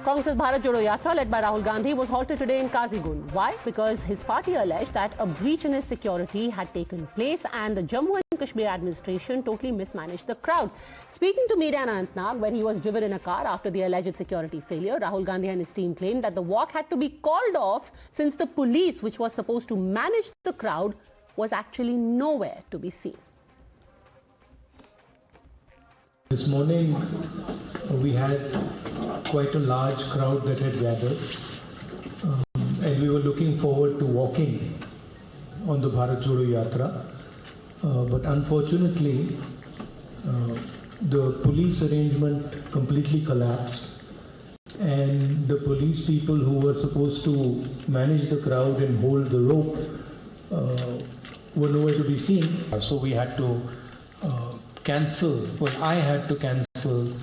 Congress's Bharat Jodo Yatra, led by Rahul Gandhi, was halted today in Kazigund. Why? Because his party alleged that a breach in his security had taken place and the Jammu and Kashmir administration totally mismanaged the crowd. Speaking to media in Anantnag, when he was driven in a car after the alleged security failure, Rahul Gandhi and his team claimed that the walk had to be called off since the police, which was supposed to manage the crowd, was actually nowhere to be seen. This morning, we had quite a large crowd that had gathered, and we were looking forward to walking on the Bharat Jodo Yatra. But unfortunately, the police arrangement completely collapsed, and the police people who were supposed to manage the crowd and hold the rope were nowhere to be seen. So we had to I had to cancel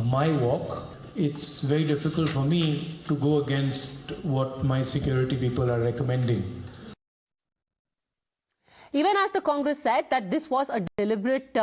my walk. It's very difficult for me to go against what my security people are recommending. Even as the Congress said that this was a deliberate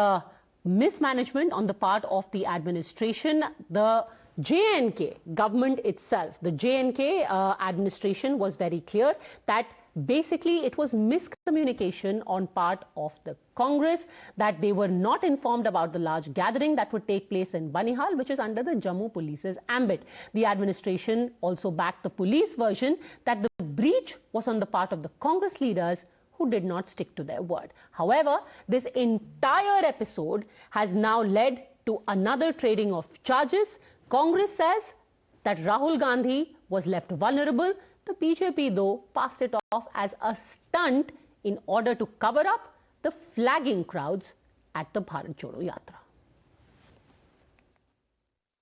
mismanagement on the part of the administration, the J&K government itself, the J&K administration was very clear that basically it was miscommunication on part of the Congress, that they were not informed about the large gathering that would take place in Banihal, which is under the Jammu Police's ambit. The administration also backed the police version that the breach was on the part of the Congress leaders who did not stick to their word. However, this entire episode has now led to another trading of charges. Congress says that Rahul Gandhi was left vulnerable. The BJP, though, passed it off as a stunt in order to cover up the flagging crowds at the Bharat Jodo Yatra.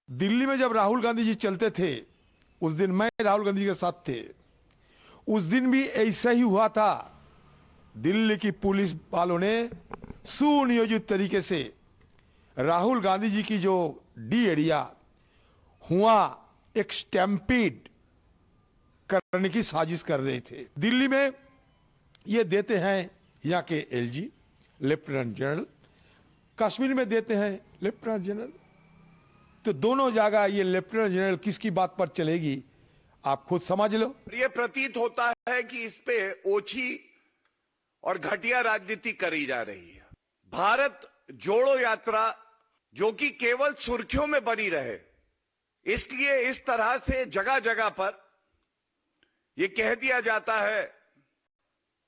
Delhi में जब राहुल गांधी जी चलते थे, उस दिन मैं राहुल गांधी के साथ थे। उस दिन भी ऐसा ही हुआ था। दिल्ली की पुलिस वालों ने सुनियोजित तरीके से राहुल गांधी जी की जो डी एरिया हुआ एक स्टैम्पीड करने की साजिश कर रहे थे। दिल्ली में ये देते हैं यहाँ के एलजी, लेफ्टिनेंट जनरल, कश्मीर में देते हैं लेफ्टिनेंट जनरल। तो दोनों जगह ये लेफ्टिनेंट जनरल किसकी बात पर चलेगी, आप खुद समझ लो। ये प्रतीत होता है कि इस पे ओछी और घटिया राजनीति करी जा रही है। भारत जोड़ो यात्रा जो कि केवल सुर्खियों में बनी रहे, इसलिए इस तरह से जगह जगह पर ये कह दिया जाता है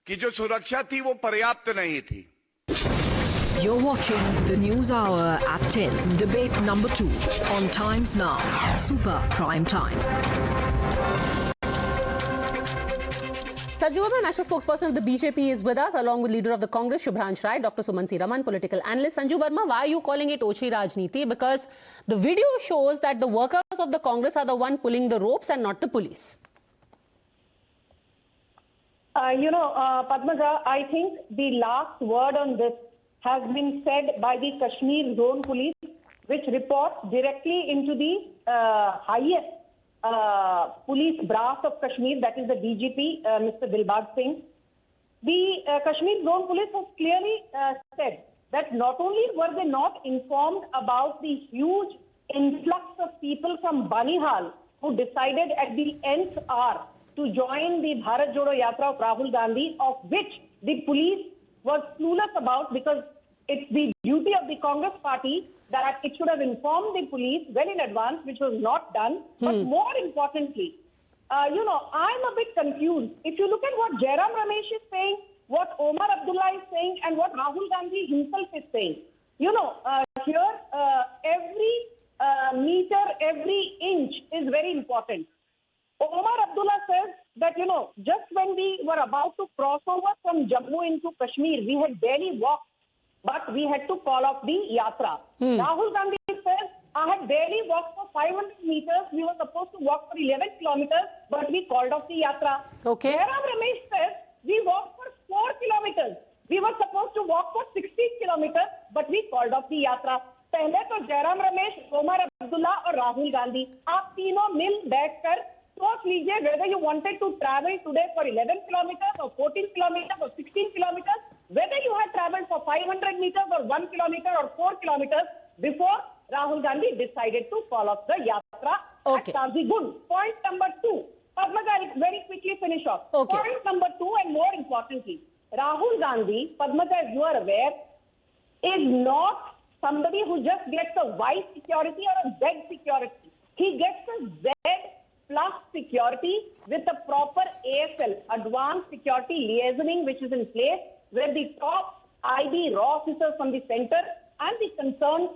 कि जो सुरक्षा थी वो पर्याप्त नहीं थी। You're watching the News Hour at 10, debate number 2 on Times Now, Super Prime Time. Sanju, national spokesperson of the BJP, is with us, along with leader of the Congress, Shubhransh Rai, Dr. Sumansi Raman, political analyst. Sanju Verma, why are you calling it Ochi Rajniti? Because the video shows that the workers of the Congress are the one pulling the ropes and not the police. Padmaja, I think the last word on this has been said by the Kashmir Zone Police, which reports directly into the highest police brass of Kashmir, that is the DGP, Mr. Dilbag Singh. The Kashmir Zone Police has clearly said that not only were they not informed about the huge influx of people from Banihal who decided at the nth hour to join the Bharat Jodo Yatra of Rahul Gandhi, of which the police was clueless about, because it's the duty of the Congress party that it should have informed the police well in advance, which was not done. But more importantly, I'm a bit confused. If you look at what Jairam Ramesh is saying, what Omar Abdullah is saying, and what Rahul Gandhi himself is saying, here every meter, every inch is very important. Omar Abdullah says that, just when we were about to cross over from Jammu into Kashmir, we had barely walked, but we had to call off the yatra. Rahul Gandhi says, I had barely walked for 500 meters. We were supposed to walk for 11 kilometers, but we called off the yatra. Okay. Jairam Ramesh says, we walked for 4 kilometers. We were supposed to walk for 16 kilometers, but we called off the yatra. पहले तो जयराम रमेश, ओमर अब्दुल्ला और राहुल गांधी, आप तीनों मिल बैठकर सोच लीजिए whether you wanted to travel today for 11 kilometers or 14 kilometers or 16 kilometers, whether you had traveled for 500 meters or 1 kilometer or 4 kilometers before Rahul Gandhi decided to call off the yatra at Kazigund. Point number 2. Padmaja, I'll very quickly finish off. Point number 2, and more importantly, Rahul Gandhi, Padmaja, as you are aware, is not somebody who just gets a Y security or a Z security. He gets a Z plus security with a proper ASL, Advanced Security Liaisoning, which is in place, where the top IB raw officers from the center and the concerned,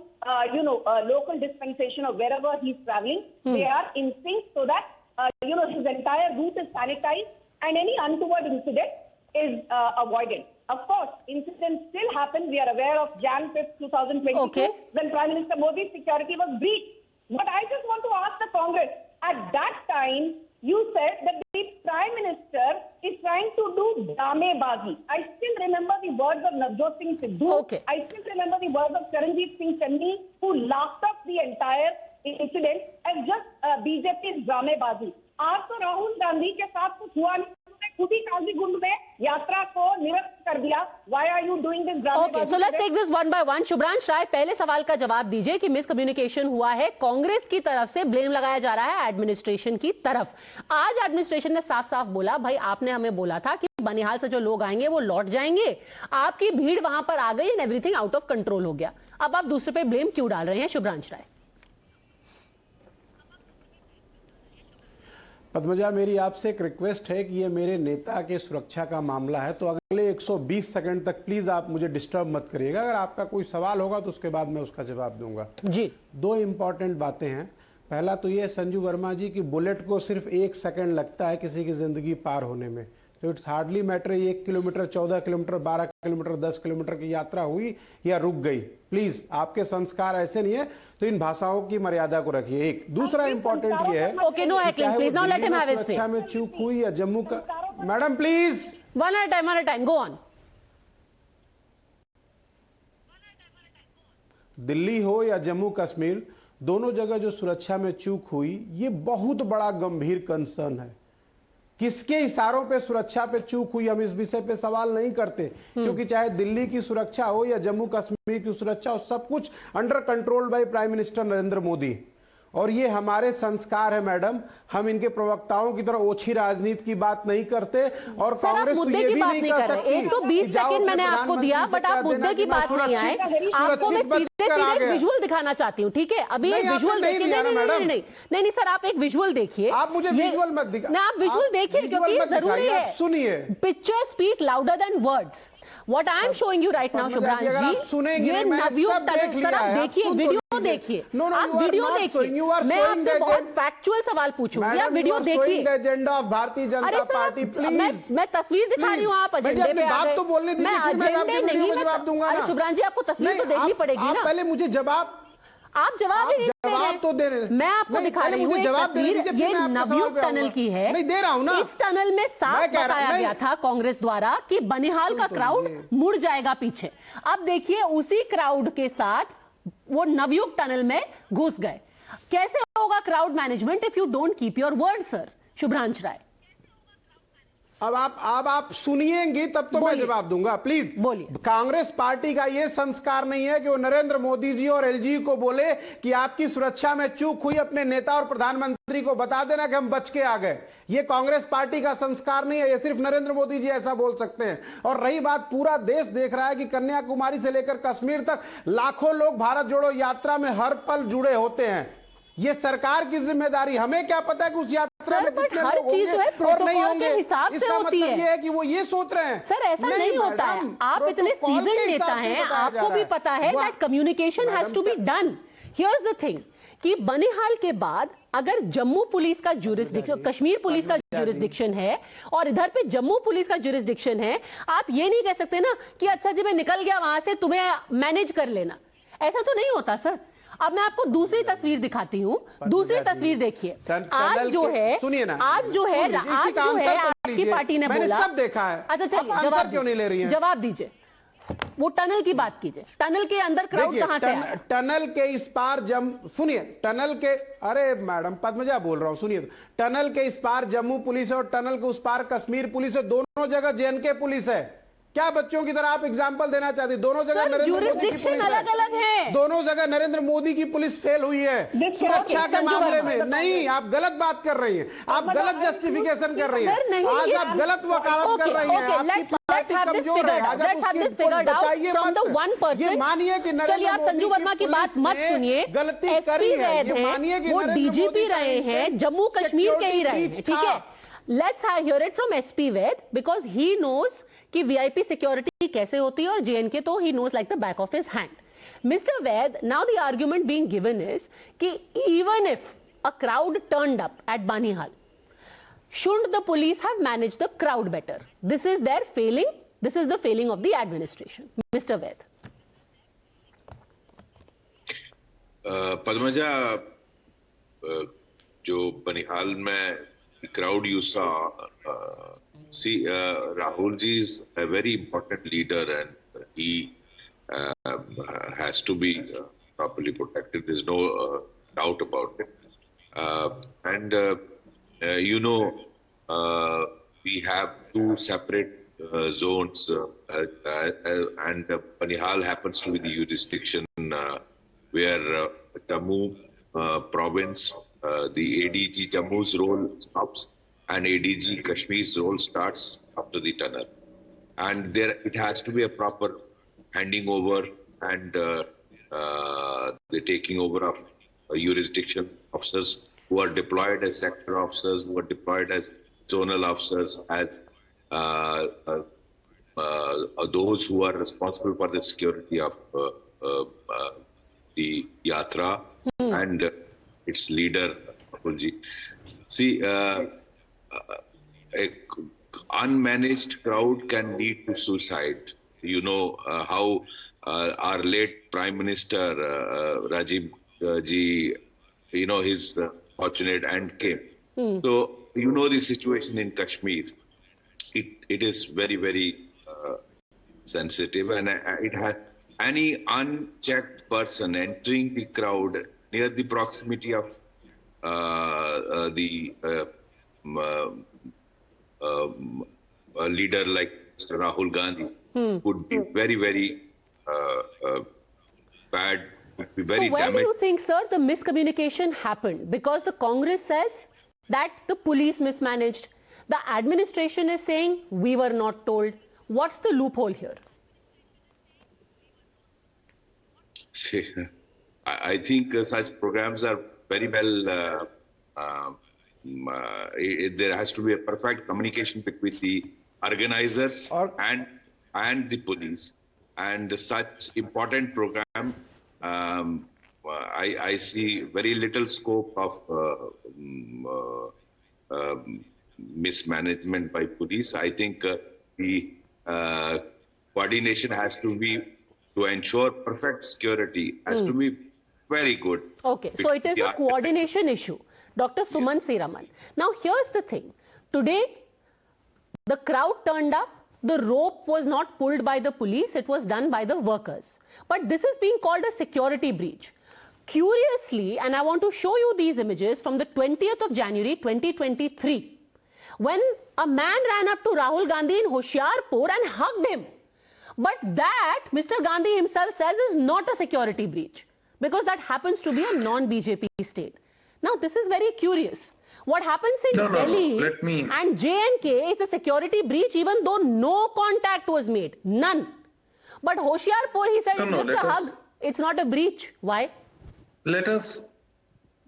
local dispensation of wherever he's traveling, they are in sync so that, his entire route is sanitized and any untoward incident is avoided. Of course, incidents still happen. We are aware of Jan 5th, 2022, when Prime Minister Modi's security was breached. But I just want to ask the Congress, at that time, you said that the Prime Minister is trying to do Damebazi. I still remember the words of Navjot Singh Sidhu. I still remember the words of Charanjit Singh Channi, who laughed up the entire incident as just BJP's Damebazi. आज तो राहुल गांधी के साथ कुछ हुआ नहीं, खुद ही काजीगुंड में यात्रा को निरस्त कर दिया. Why are you doing this drama? Okay, so let's take this one by one. Shubhransh राय, पहले सवाल का जवाब दीजिए कि मिसकम्युनिकेशन हुआ है, कांग्रेस की तरफ से ब्लेम लगाया जा रहा है एडमिनिस्ट्रेशन की तरफ. आज एडमिनिस्ट्रेशन ने साफ साफ बोला, भाई आपने हमें बोला था कि बनिहाल से जो लोग आएंगे वो लौट जाएंगे, आपकी भीड़ वहां पर आ गई and everything out of control हो गया. अब आप दूसरे पे ब्लेम क्यों डाल रहे हैं शुभ्रांश राय? पद्मजा, मेरी आपसे एक रिक्वेस्ट है कि ये मेरे नेता के सुरक्षा का मामला है, तो अगले 120 सेकंड तक प्लीज आप मुझे डिस्टर्ब मत करिएगा. अगर आपका कोई सवाल होगा तो उसके बाद मैं उसका जवाब दूंगा. जी, 2 इंपॉर्टेंट बातें हैं. पहला तो ये संजू वर्मा जी की बुलेट को सिर्फ 1 सेकंड लगता है किसी की जिंदगी पार होने में. तो it's hardly matter 1 kilometre, 14 kilometre, 12 kilometre, 10 kilometre की यात्रा हुई या रुक गई. प्लीज, आपके संस्कार ऐसे नहीं है, तो इन भाषाओं की मर्यादा को रखिए. एक दूसरा इंपॉर्टेंट ये है, सुरक्षा में चूक हुई या जम्मू का. Madam please, one at a time, go on. Delhi हो या जम्मू कश्मीर, दोनों जगह जो सुरक्षा में चूक हुई, ये बहुत बड़ा गंभीर कंसर्न है. किसके इशारों पे सुरक्षा पे चूक हुई, हम इस विषय पे सवाल नहीं करते, क्योंकि चाहे दिल्ली की सुरक्षा हो या जम्मू कश्मीर की सुरक्षा हो, सब कुछ under control by prime minister Narendra Modi. और ये हमारे संस्कार है मैडम. हम इनके प्रवक्ताओं की तरह ओछी राजनीति की बात नहीं करते, और कांग्रेस तो ये भी नहीं कर सकती. 120 सेकंड मैंने आपको दिया, बट आप मुद्दे की बात नहीं आए. आपको मैं सीधे विजुअल दिखाना चाहती हूँ, ठीक है? अभी एक विजुअल देखिए. नहीं सर, आप एक विजुअल देखिए. आप मुझे विजुअल मत दिखाइए. आप विजुअल देखिए, क्योंकि जरूरी है. सुनिए, picture speak louder than words. What I am showing you right now, Shubhransh ji, ये नवयुग टनल. सर आप देखिए, वीडियो देखिए. आप वीडियो देखिए. मैं आपसे बहुत फैक्चुअल सवाल पूछूंगी, आप वीडियो देखिए. Agenda of Bharatiya Janata party, please. मैं तस्वीर दिखा रही हूँ, आप एजेंडे पे आ गए. तो बोलने दीजिए, मैं एजेंडे नहीं जवाब दूंगा. शुभ्रांश जी, आपको तस्वीर तो देखनी पड़ेगी ना. पहले मुझे जवाब, आप जवाब तो दे रहे हैं. मैं आपको दिखा रही हूँ तस्वीर, ये नवयुग टनल की है. नहीं दे रहा हूँ ना. इस टनल में साफ बताया गया था कांग्रेस द्वारा कि बनिहाल का क्राउड मुड़ जाएगा पीछे. अब देखिए, उसी क्राउड के साथ वो नवयुग टनल में घुस गए. कैसे होगा crowd management if you don't keep your word sir? Shubhransh Rai, अब आप सुनिएंगी तब तो मैं जवाब दूंगा. प्लीज बोलिए. कांग्रेस पार्टी का यह संस्कार नहीं है कि वो नरेंद्र मोदी जी और एलजी को बोले कि आपकी सुरक्षा में चूक हुई, अपने नेता और प्रधानमंत्री को बता देना कि हम बच के आ गए. ये कांग्रेस पार्टी का संस्कार नहीं है. ये सिर्फ नरेंद्र मोदी जी ऐसा बोल सकते हैं. और रही बात, पूरा देश देख रहा है कि कन्याकुमारी से लेकर कश्मीर तक लाखों लोग भारत जोड़ो यात्रा में हर पल जुड़े होते हैं. ये सरकार की जिम्मेदारी. हमें क्या पता है कि उस यात्रा में कितने लोग होंगे और नहीं होंगे. इसका मतलब ये है कि वो ये सोच रहे हैं. सर ऐसा नहीं होता है. आप इतने सीजन नेता हैं, आपको भी पता है that communication has to be done. Here's the thing कि बनिहाल के बाद अगर जम्मू पुलिस का ज्यूरिसडिक्शन, कश्मीर पुलिस का ज्यूरिसडिक्शन है और इधर पे जम्मू पुलिस का ज्यूरिसडिक्शन है, आप ये नहीं कह सकते ना कि अच्छा जी मैं निकल गया वहां से, तुम्हें मैनेज कर लेना. ऐसा तो नहीं होता सर. अब मैं आपको दूसरी तस्वीर दिखाती हूँ. दूसरी तस्वीर देखिए. आज जो है, सुनिए ना, आज जो है आपकी पार्टी ने बोला, सब देखा है. अच्छा चलिए, जवाब क्यों नहीं ले रही है? जवाब दीजिए. वो टनल की बात कीजिए. टनल के अंदर क्राउड कहां से आया? टनल के इस पार सुनिए, टनल के, अरे मैडम पद्मजा बोल रहा हूं, सुनिए. टनल के इस पार जम्मू पुलिस है और टनल के उस पार कश्मीर पुलिस है. दोनों जगह जेएनके पुलिस है. क्या बच्चों की तरह आप एग्जाम्पल देना चाहते हैं? दोनों जगह नरेंद्र मोदी की पुलिस अलग अलग है, दोनों जगह नरेंद्र मोदी की पुलिस फेल हुई है सुरक्षा के मामले में। नहीं, आप गलत बात कर रही हैं, आप गलत जस्टिफिकेशन कर रही हैं, आज आप गलत वकालत कर रही हैं, आपकी पार्टी कमजोर है। आज आप बचाइए मत, ये मानिए कि चलिए आप संजू वर्मा की बात मत सुनिए, गलती करी है, ये मानिए कि वो डीजीपी रहे हैं, जम्मू कश्मीर के ही रहे हैं, ठीक है। Let's hear it from SP Ved because he knows कि VIP security कैसे होती है और JNK तो he knows like the back of his hand. Mr. Ved, now the argument being given is कि even if a crowd turned up at Banihal, shouldn't the police have managed the crowd better? This is their failing. This is the failing of the administration. Mr. Ved. Padmaja, जो बनिहाल में crowd you saw, see, Rahul ji is a very important leader and he has to be properly protected. There's no doubt about it. And you know, we have two separate zones and Banihal happens to be the jurisdiction where Jammu province, the ADG Jammu's role stops and ADG Kashmir's role starts after the tunnel. And there it has to be a proper handing over and the taking over of jurisdiction officers who are deployed as sector officers, who are deployed as zonal officers, as those who are responsible for the security of the Yatra and its leader, Rahulji. See, a unmanaged crowd can lead to suicide. You know how our late Prime Minister Rajiv ji, you know, his fortunate end came. So, you know the situation in Kashmir. It is very, very sensitive, and it has any unchecked person entering the crowd near the proximity of the leader like Mr. Rahul Gandhi would be very, very bad, would be very So where damaged. do you think, sir, the miscommunication happened? Because the Congress says that the police mismanaged. The administration is saying we were not told. What's the loophole here? See, I think such programs are very well, there has to be a perfect communication between the organizers and the police. And such important program, I see very little scope of mismanagement by police. I think the coordination has to be, to ensure perfect security, has to be very good. Okay, so it is a coordination issue. Dr. Suman Siraman. Now here's the thing. Today, the crowd turned up. The rope was not pulled by the police. It was done by the workers. But this is being called a security breach. Curiously, and I want to show you these images from the 20th of January 2023, when a man ran up to Rahul Gandhi in Hoshiarpur and hugged him. But that, Mr. Gandhi himself says, is not a security breach, because that happens to be a non-BJP state. Now, this is very curious. What happens in Delhi and J&K is a security breach, even though no contact was made. None. But Hoshiarpur, he said, it's just a hug. It's not a breach. Why? Let us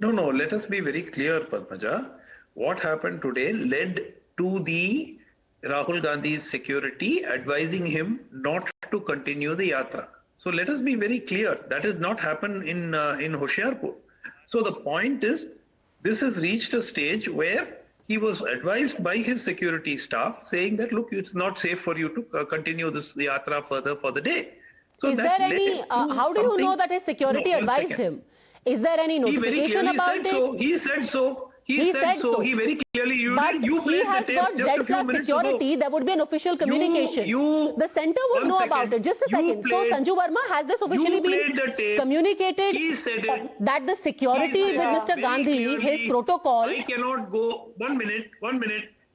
be very clear, Padmaja. What happened today led to the Rahul Gandhi's security advising him not to continue the yatra. So let us be very clear. That has not happened in Hoshiarpur. So the point is, this has reached a stage where he was advised by his security staff saying that, look, it's not safe for you to continue this yatra further for the day. So is there any, how do you know that his security advised him? Is there any notification about it? He said so. He said so. He very clearly, you played the tape just a few minutes security, ago. There would be an official communication. The center would know about it. Just a second. So Sanju Verma, has this officially been communicated? He said it. That the security with Mr. Gandhi, his protocol. I cannot go. 1 minute.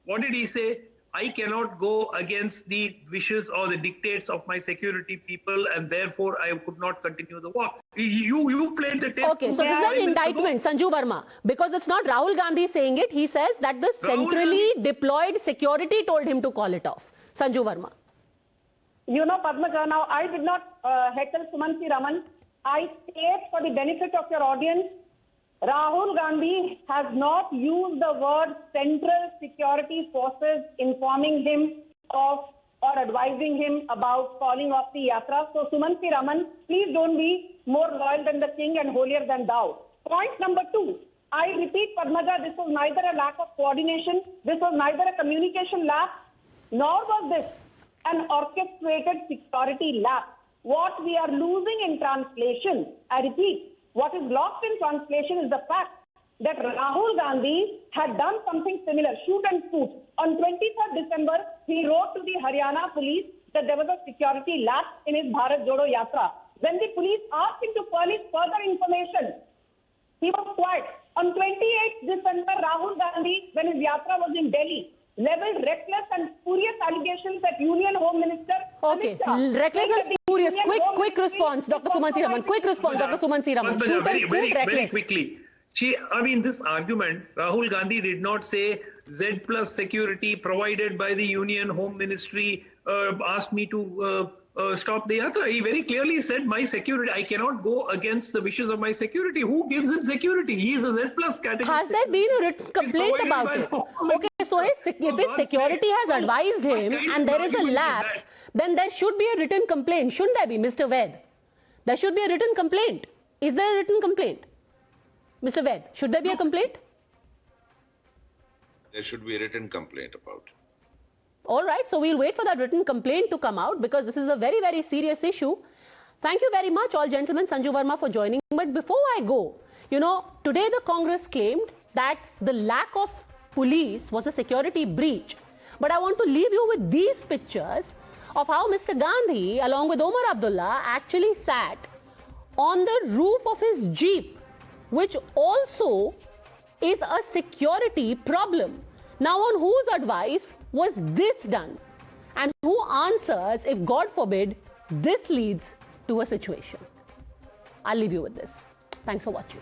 What did he say? I cannot go against the wishes or the dictates of my security people, and therefore I could not continue the walk. You played the tape. Okay, so this is an indictment, Sanju Verma, because it's not Rahul Gandhi saying it. He says that the centrally deployed security told him to call it off. Sanju Verma. You know, Padmaja, now I did not heckle Sumansi Raman. I state for the benefit of your audience, Rahul Gandhi has not used the word central security forces informing him of or advising him about calling off the yatra. So Sumansi Raman, please don't be more loyal than the king and holier than thou. Point number 2. I repeat, Padmaja, this was neither a lack of coordination, this was neither a communication lapse, nor was this an orchestrated security lapse. What we are losing in translation, I repeat, what is lost in translation is the fact that Rahul Gandhi had done something similar, shoot and shoot. On 23rd December, he wrote to the Haryana police that there was a security lapse in his Bharat Jodo Yatra. When the police asked him to furnish further information, he was quiet. On 28th December, Rahul Gandhi, when his yatra was in Delhi, leveled reckless and spurious allegations at Union Home Minister. Okay, reckless and spurious. Quick response, Dr. Sumansi Raman. Quick response, Dr. Sumansi Raman. Very quickly. I mean, this argument, Rahul Gandhi did not say Z plus security provided by the Union Home Ministry asked me to stop the yatra. He very clearly said, my security, I cannot go against the wishes of my security. Who gives him security? He is a Z plus category. Has there been a written complaint about it? Okay, so if his security has advised him and there is a lapse, then there should be a written complaint. Shouldn't there be, Mr. Ved? There should be a written complaint. Is there a written complaint? Mr. Ved, should there be a complaint? There should be a written complaint about it. All right, so we'll wait for that written complaint to come out because this is a very, very serious issue. Thank you very much, all gentlemen, Sanju Verma for joining. But before I go, you know, today the Congress claimed that the lack of police was a security breach. But I want to leave you with these pictures of how Mr. Gandhi, along with Omar Abdullah, actually sat on the roof of his Jeep, which also is a security problem. Now, on whose advice was this done? And who answers if, God forbid, this leads to a situation? I'll leave you with this. Thanks for watching.